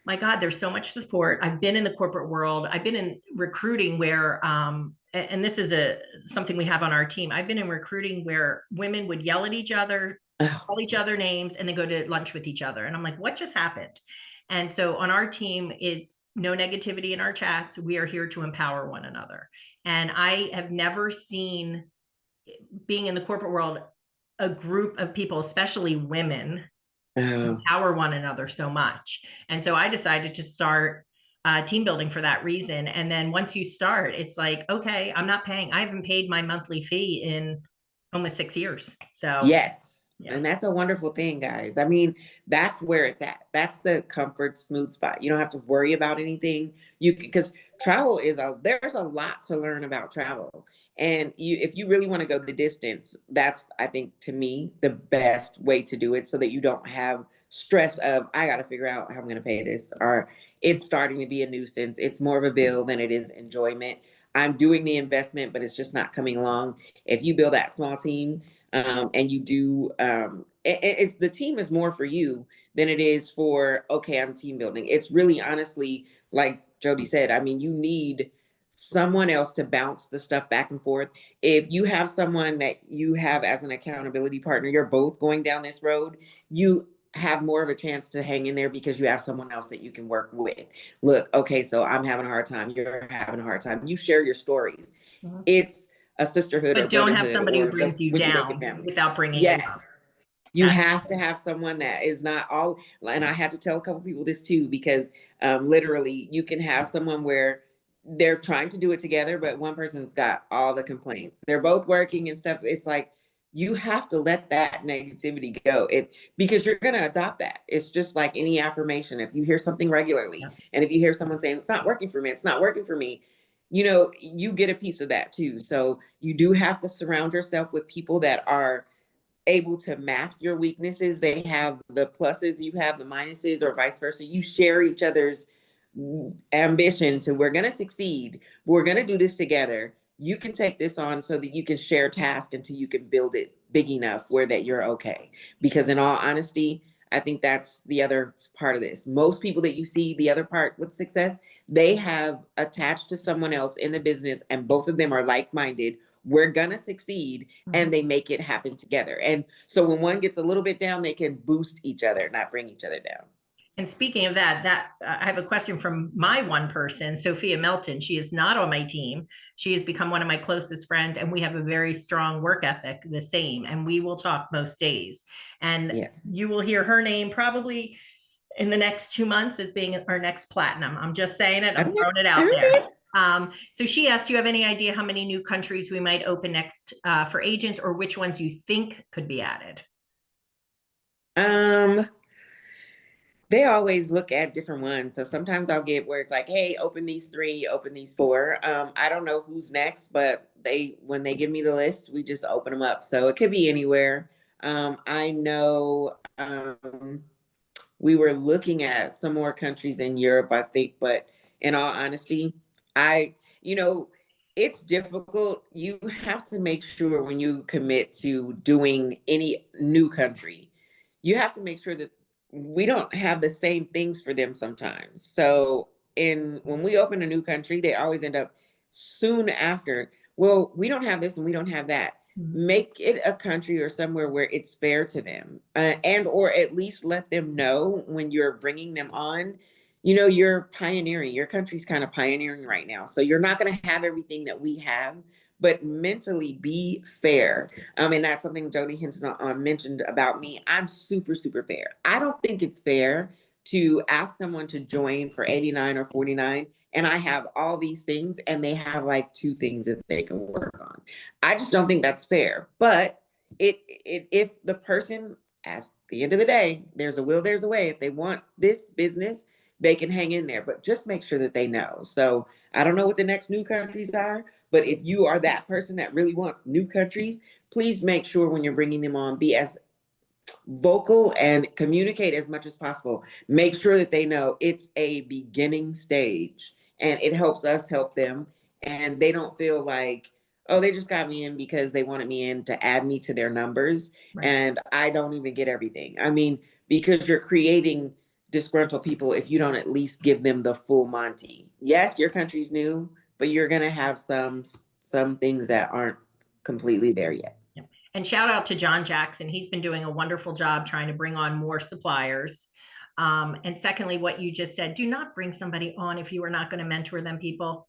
my God, there's so much support. I've been in the corporate world. I've been in recruiting where, and this is something we have on our team. I've been in recruiting where women would yell at each other, call each other names, and then go to lunch with each other. And I'm like, what just happened? And so on our team, it's no negativity in our chats. We are here to empower one another. And I have never seen, being in the corporate world, a group of people, especially women, empower one another so much. And so I decided to start team building for that reason. And then once you start, it's like, okay, I haven't paid my monthly fee in almost 6 years. So Yes. Yeah. And that's a wonderful thing, guys. I mean, that's where it's at. That's the comfort, smooth spot. You don't have to worry about anything. Because travel there's a lot to learn about travel. And if you really want to go the distance, that's, I think, to me, the best way to do it so that you don't have stress of, I got to figure out how I'm going to pay this, or it's starting to be a nuisance. It's more of a bill than it is enjoyment. I'm doing the investment, but it's just not coming along. If you build that small team, and you do, it's the team is more for you than it is for, okay, I'm team building. It's really honestly, like Jodi said, I mean, you need someone else to bounce the stuff back and forth. If you have someone that you have as an accountability partner, you're both going down this road, you have more of a chance to hang in there because you have someone else that you can work with. Look, okay, so I'm having a hard time, you're having a hard time. You share your stories. Mhm. It's a sisterhood or But don't have brotherhood, somebody who or brings you when you make a down family. without bringing you up. Yes, you That's have to have someone that is not all. And I had to tell a couple people this too, because literally you can have someone where they're trying to do it together, but one person's got all the complaints. They're both working and stuff. It's like you have to let that negativity go. Because you're going to adopt that. It's just like any affirmation. If you hear something regularly, yeah. and if you hear someone saying it's not working for me, it's not working for me, you get a piece of that too. So you do have to surround yourself with people that are able to mask your weaknesses. They have the pluses, you have the minuses, or vice versa. You share each other's ambition to, we're going to succeed. We're going to do this together. You can take this on so that you can share tasks until you can build it big enough where that you're okay. Because in all honesty, I think that's the other part of this. Most people that you see, the other part with success, they have attached to someone else in the business and both of them are like-minded. We're going to succeed, Mhm. and they make it happen together. And so when one gets a little bit down, they can boost each other, not bring each other down. And speaking of that I have a question from my one person, Sophia Melton. She is not on my team. She has become one of my closest friends, and we have a very strong work ethic, the same, and we will talk most days. And Yes. you will hear her name probably in the next 2 months as being our next platinum. I'm just saying it. I'm Okay. throwing it out there. Okay. So she asked, do you have any idea how many new countries we might open next for agents, or which ones you think could be added? Um, they always look at different ones. So sometimes I'll get where it's like, hey, open these 3, open these 4. I don't know who's next, but when they give me the list, we just open them up. So it could be anywhere. I know we were looking at some more countries in Europe, I think, but in all honesty, I, you know, it's difficult. You have to make sure when you commit to doing any new country, you have to make sure that we don't have the same things for them sometimes. So in when we open a new country, they always end up soon after, well, we don't have this and we don't have that. Make it a country or somewhere where it's fair to them, and or at least let them know when you're bringing them on, you're pioneering, your country's kind of pioneering right now, so you're not going to have everything that we have, but mentally be fair. And that's something Jodi Hinton mentioned about me. I'm super, super fair. I don't think it's fair to ask someone to join for 89 or 49 and I have all these things and they have like 2 things that they can work on. I just don't think that's fair. But if the person, at the end of the day, there's a will, there's a way. If they want this business, they can hang in there. But just make sure that they know. So I don't know what the next new countries are, but if you are that person that really wants new countries, please make sure when you're bringing them on, be as vocal and communicate as much as possible. Make sure that they know it's a beginning stage and it helps us help them. And they don't feel like, oh, they just got me in because they wanted me in to add me to their numbers. Right. And I don't even get everything. I mean, because you're creating disgruntled people if you don't at least give them the full Monty. Yes, your country's new, but you're going to have some things that aren't completely there yet. And shout out to John Jackson. He's been doing a wonderful job trying to bring on more suppliers. And secondly, what you just said, do not bring somebody on if you are not going to mentor them, people.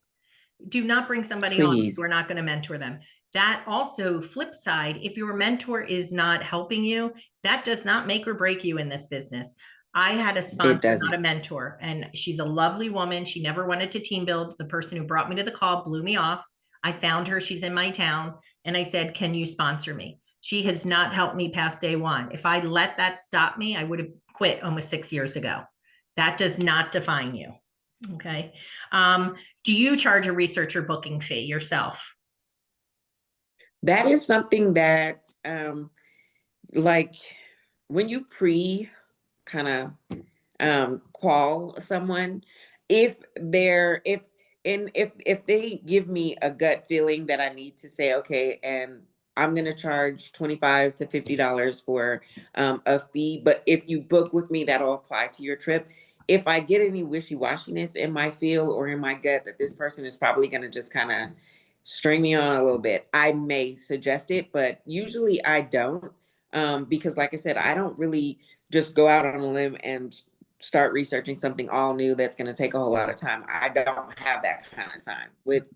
Do not bring somebody on if Please. you are not going to mentor them. That also, flip side, if your mentor is not helping you, that does not make or break you in this business. I had a It sponsor, not doesn't. a mentor, and she's a lovely woman. She never wanted to team build. The person who brought me to the call blew me off. I found her. She's in my town. And I said, can you sponsor me? She has not helped me past day one. If I let that stop me, I would have quit almost 6 years ago. That does not define you. Okay. Do you charge a researcher booking fee yourself? That is something that, like when you pre kind of qual someone, if they're if they give me a gut feeling that I need to say okay, and I'm gonna charge $25 to $50 for a fee, but if you book with me, that'll apply to your trip. If I get any wishy-washiness in my feel or in my gut that this person is probably gonna just kind of string me on a little bit, I may suggest it, but usually I don't, because like I said, I don't really just go out on a limb and start researching something all new that's going to take a whole lot of time. I don't have that kind of time with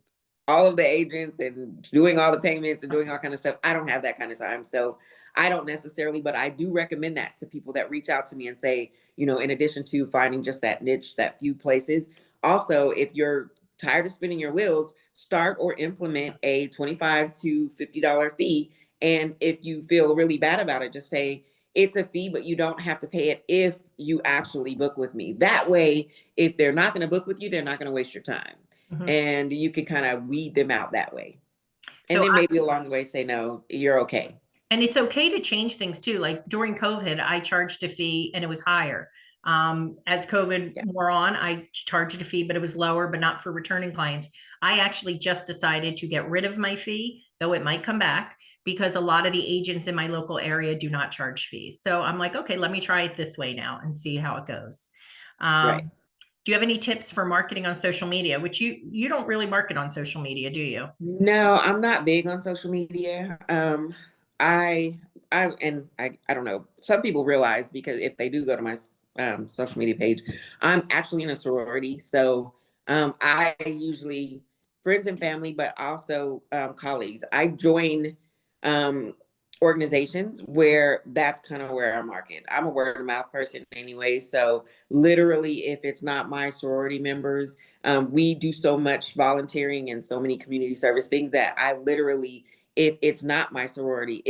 all of the agents and doing all the payments and doing all kind of stuff. I don't have that kind of time. So I don't necessarily, but I do recommend that to people that reach out to me and say, in addition to finding just that niche, that few places, also, if you're tired of spinning your wheels, start or implement a $25 to $50 fee. And if you feel really bad about it, just say, it's a fee, but you don't have to pay it if you actually book with me. That way, if they're not going to book with you, they're not going to waste your time. Mhm. And you can kind of weed them out that way. And So then maybe along the way say, no, you're okay. And it's okay to change things too. Like during COVID, I charged a fee and it was higher. As COVID Yeah. wore on, I charged a fee, but it was lower, but not for returning clients. I actually just decided to get rid of my fee, though it might come back, because a lot of the agents in my local area do not charge fees. So I'm like, okay, let me try it this way now and see how it goes. Right. Do you have any tips for marketing on social media, which you don't really market on social media, do you? No, I'm not big on social media. I, I don't know. Some people realize because if they do go to my social media page, I'm actually in a sorority. So I usually friends and family, but also colleagues. I join um, organizations where that's kind of where I market. I'm a word of mouth person anyway. So literally, if it's not my sorority members, we do so much volunteering and so many community service things that I literally, if it's not my sorority,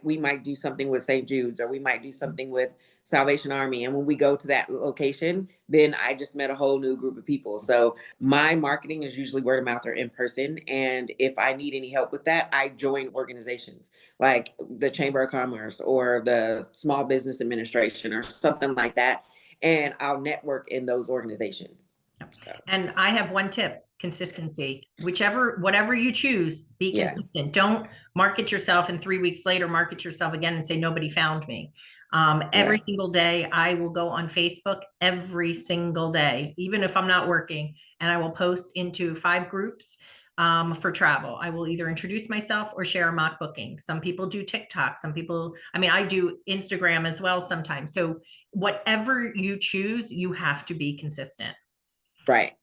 we might do something with St. Jude's or we might do something with Salvation Army. And when we go to that location, then I just met a whole new group of people. So my marketing is usually word of mouth or in person. And if I need any help with that, I join organizations like the Chamber of Commerce or the Small Business Administration or something like that. And I'll network in those organizations. So. And I have one tip: consistency. Whatever you choose, be Yeah. consistent. Don't market yourself and 3 weeks later market yourself again and say nobody found me. Every Right. single day, I will go on Facebook every single day, even if I'm not working, and I will post into 5 groups for travel. I will either introduce myself or share a mock booking. Some people do TikTok. Some people, I mean, I do Instagram as well sometimes. So whatever you choose, you have to be consistent. Right.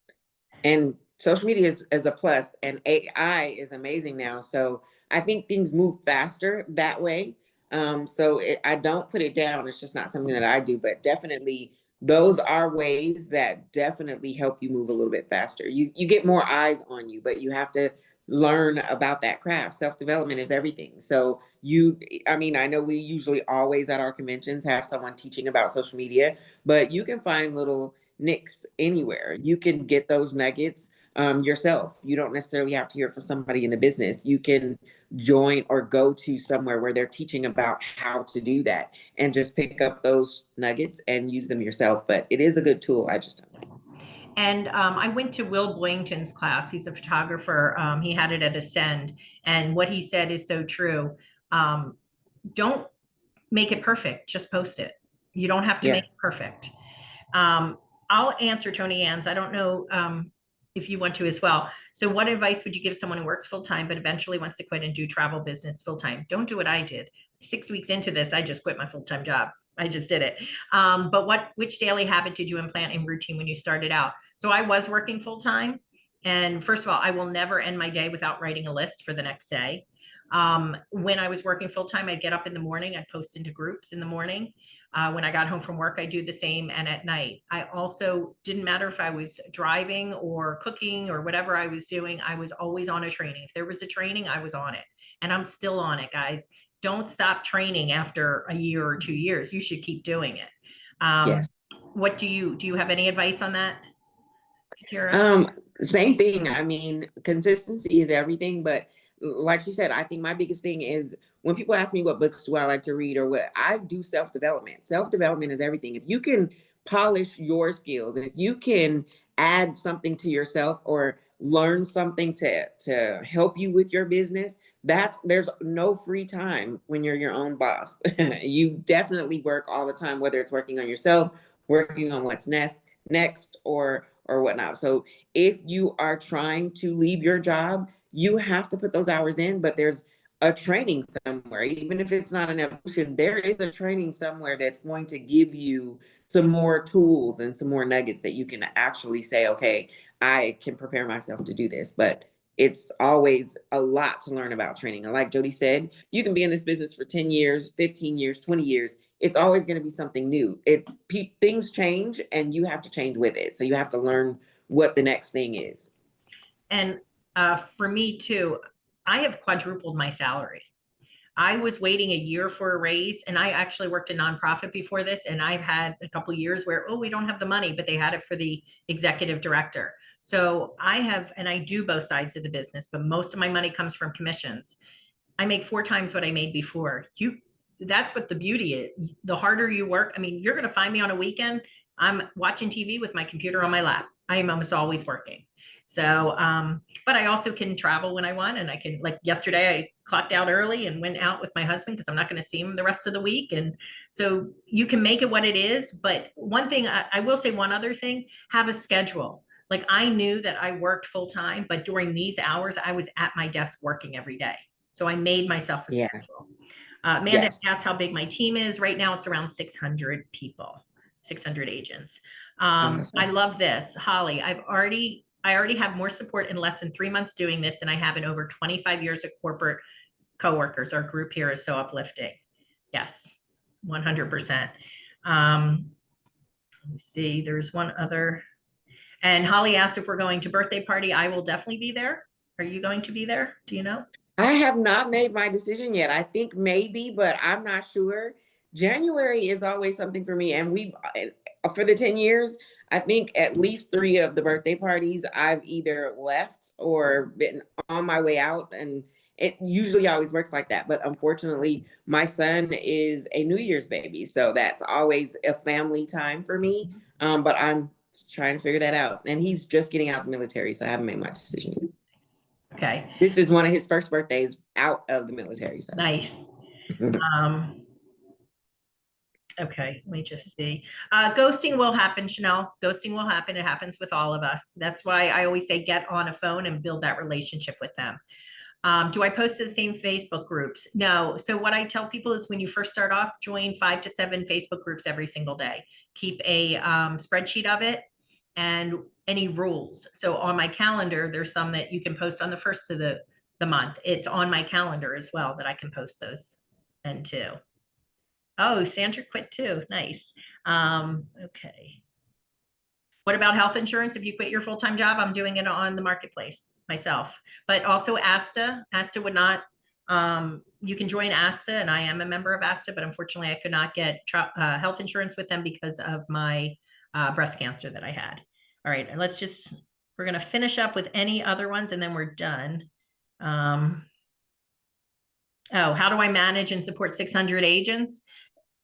And social media is a plus, and AI is amazing now. So I think things move faster that way. I don't put it down. It's just not something that I do, but definitely those are ways that definitely help you move a little bit faster. You get more eyes on you, but you have to learn about that craft. Self-development is everything. So I mean, I know we usually always at our conventions have someone teaching about social media, but you can find little nicks anywhere. You can get those nuggets yourself. You don't necessarily have to hear from somebody in the business. You can join or go to somewhere where they're teaching about how to do that and just pick up those nuggets and use them yourself. But it is a good tool. I just don't know. And I went to Will Boyington's class. He's a photographer. He had it at Ascend. And what he said is so true. Don't make it perfect, just post it. You don't have to Yeah. make it perfect. Um, I'll answer Tony Ann's. I don't know if you want to as well. So, what advice would you give someone who works full time but eventually wants to quit and do travel business full time? Don't do what I did. 6 weeks into this, I just quit my full time job. I just did it. But which daily habit did you implant in routine when you started out? So, I was working full time. And first of all, I will never end my day without writing a list for the next day. When I was working full time, I'd get up in the morning, I'd post into groups in the morning. When I got home from work, I do the same. And at night, I also didn't matter if I was driving or cooking or whatever I was doing, I was always on a training. If there was a training, I was on it. And I'm still on it, guys. don't stop training after a year or 2 years. You should keep doing it. Um, Yes. what do you have any advice on that, Katira? Um, Same thing. I mean, consistency is everything, but like you said, I think my biggest thing is when people ask me what books do I like to read or what I do, self-development. Self-development is everything. If you can polish your skills, if you can add something to yourself or learn something to help you with your business, there's no free time when you're your own boss. You definitely work all the time, whether it's working on yourself, working on what's next or whatnot. So if you are trying to leave your job, you have to put those hours in, but there's a training somewhere, even if it's not an evolution, there is a training somewhere that's going to give you some more tools and some more nuggets that you can actually say, okay, I can prepare myself to do this. But it's always a lot to learn about training. And like Jodi said, you can be in this business for 10 years, 15 years, 20 years. It's always going to be something new. Things change and you have to change with it. So you have to learn what the next thing is. And for me too, I have quadrupled my salary. I was waiting a year for a raise, and I actually worked a nonprofit before this, and I've had a couple years where, oh, we don't have the money, but they had it for the executive director. So I have, and I do both sides of the business, but most of my money comes from commissions. I make 4 times what I made before. That's what the beauty is. The harder you work, I mean, you're going to find me on a weekend. I'm watching TV with my computer on my lap. I am almost always working. So, but I also can travel when I want, and I can, like yesterday, I clocked out early and went out with my husband because I'm not going to see him the rest of the week. And so you can make it what it is. But one thing I will say, one other thing, have a schedule. Like I knew that I worked full time, but during these hours, I was at my desk working every day. So I made myself a Yeah. schedule. Amanda Yes. asked how big my team is. Right now, it's around 600 people, 600 agents. I Awesome. love this, Holly. I already have more support in less than 3 months doing this than I have in over 25 years of corporate coworkers. Our group here is so uplifting. Yes, 100%. Let me see. There's one other. And Holly asked if we're going to birthday party. I will definitely be there. Are you going to be there? Do you know? I have not made my decision yet. I think maybe, but I'm not sure. January is always something for me. And for the 10 years, I think at least 3 of the birthday parties I've either left or been on my way out. And it usually always works like that. But unfortunately, my son is a New Year's baby. So that's always a family time for me. But I'm trying to figure that out. And he's just getting out of the military. So I haven't made my decision yet. Okay, This is one of his first birthdays out of the military. So nice. Um, okay, let me just see. Ghosting will happen, Chanel. Ghosting will happen. It happens with all of us. That's why I always say get on a phone and build that relationship with them. Do I post to the same Facebook groups? No. So what I tell people is when you first start off, join 5 to 7 Facebook groups every single day. Keep a spreadsheet of it and any rules. So on my calendar, there's some that you can post on the first of the month. It's on my calendar as well that I can post those and too. Oh, Sandra quit too. Nice. Okay. What about health insurance? If you quit your full-time job, I'm doing it on the marketplace myself. But also ASTA. ASTA would not, you can join ASTA, and I am a member of ASTA, but unfortunately I could not get health insurance with them because of my breast cancer that I had. All right, and we're gonna finish up with any other ones and then we're done. Oh, how do I manage and support 600 agents?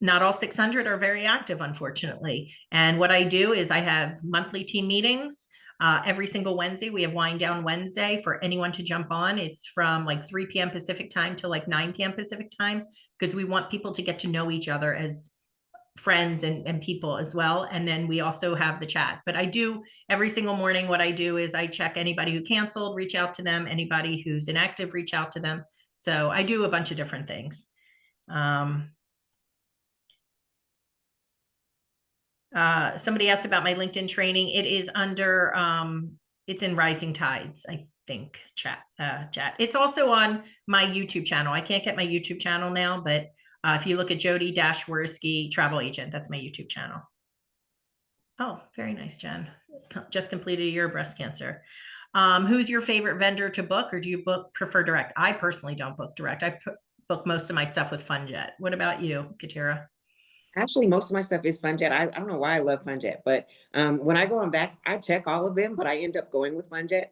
Not all 600 are very active, unfortunately. And what I do is I have monthly team meetings. Every single Wednesday, we have Wind Down Wednesday for anyone to jump on. It's from like 3 p.m. Pacific time to like 9 p.m. Pacific time, because we want people to get to know each other as friends and people as well. And then we also have the chat. But I do every single morning, what I do is I check anybody who canceled, reach out to them. Anybody who's inactive, reach out to them. So I do a bunch of different things. Somebody asked about my LinkedIn training. It is under, it's in Rising Tides, I think, chat. It's also on my YouTube channel. I can't get my YouTube channel now, but if you look at Jodi Ware Travel Agent, that's my YouTube channel. Oh, very nice, Jen. Just completed a year of breast cancer. Who's your favorite vendor to book, or do you prefer direct? I personally don't book direct. I book most of my stuff with FunJet. What about you, Katira? Actually, most of my stuff is FunJet. I don't know why I love FunJet, but when I go on backs, I check all of them, but I end up going with FunJet.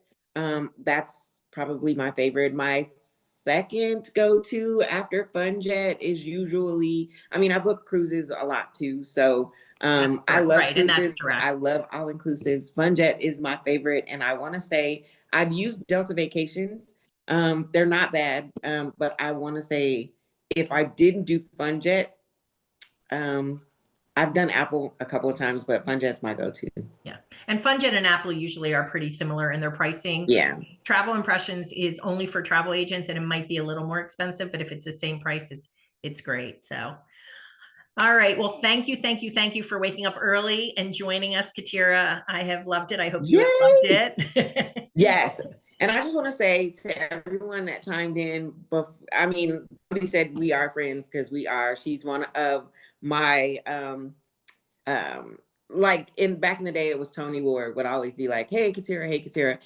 That's probably my favorite. My second go-to after FunJet is usually, I mean, I book cruises a lot too. So I love Right, and that's cruises. direct. I love all inclusives. FunJet is my favorite. And I want to say I've used Delta Vacations. They're not bad. But I want to say if I didn't do FunJet, um, I've done Apple a couple of times, but FunJet's my go-to. Yeah. And FunJet and Apple usually are pretty similar in their pricing. Yeah. Travel Impressions is only for travel agents and it might be a little more expensive, but if it's the same price, it's great. So all right. Well, thank you, thank you, thank you for waking up early and joining us, Katira. I have loved it. I hope you have loved Yay! it. Yes. And I just want to say to everyone that chimed in, I mean, nobody said we are friends because we are. She's one of my um like in back in the day it was Tony Ward would always be like, hey Katira, hey Katira.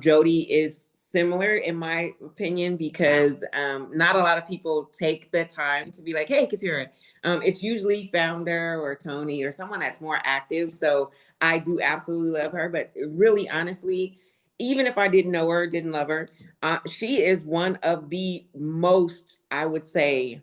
Jodi is similar in my opinion because not a lot of people take the time to be like, hey Katira. It's usually founder or Tony or someone that's more active. So I do absolutely love her, but really honestly, even if I didn't know her, didn't love her, she is one of the most, I would say,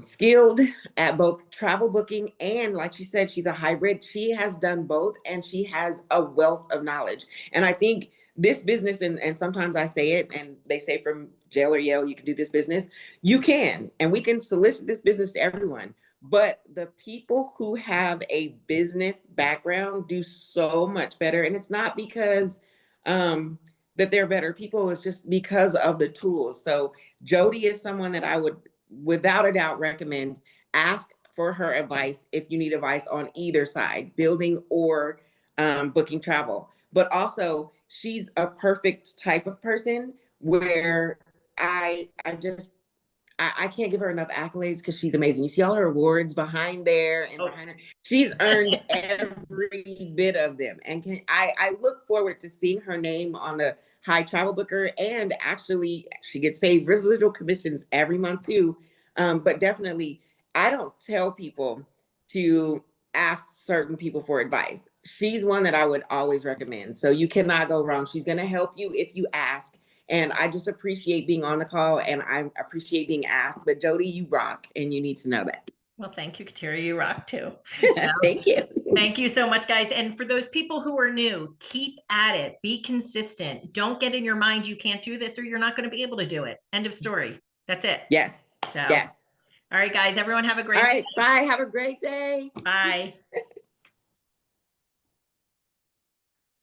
skilled at both travel booking and, like she said, she's a hybrid. She has done both and she has a wealth of knowledge. And I think this business, and sometimes I say it and they say from jail or Yale, you can do this business. You can, and we can solicit this business to everyone. But the people who have a business background do so much better. And it's not because that they're better people, it's just because of the tools. So Jodi is someone that I would without a doubt recommend. Ask for her advice if you need advice on either side, building or booking travel. But also, she's a perfect type of person where I just I can't give her enough accolades because she's amazing. You see all her awards behind there and behind her. She's earned every bit of them. And I look forward to seeing her name on the High Travel Booker. And actually, she gets paid residual commissions every month too. But definitely, I don't tell people to ask certain people for advice. She's one that I would always recommend. So you cannot go wrong. She's going to help you if you ask. And I just appreciate being on the call and I appreciate being asked. But Jodi, you rock and you need to know that. Well, thank you, Katira. You rock too. So, thank you. Thank you so much, guys. And for those people who are new, keep at it. Be consistent. Don't get in your mind you can't do this or you're not going to be able to do it. End of story. That's it. Yes. So, yes. All right, guys. Everyone have a great All right. day. Bye. Have a great day. Bye.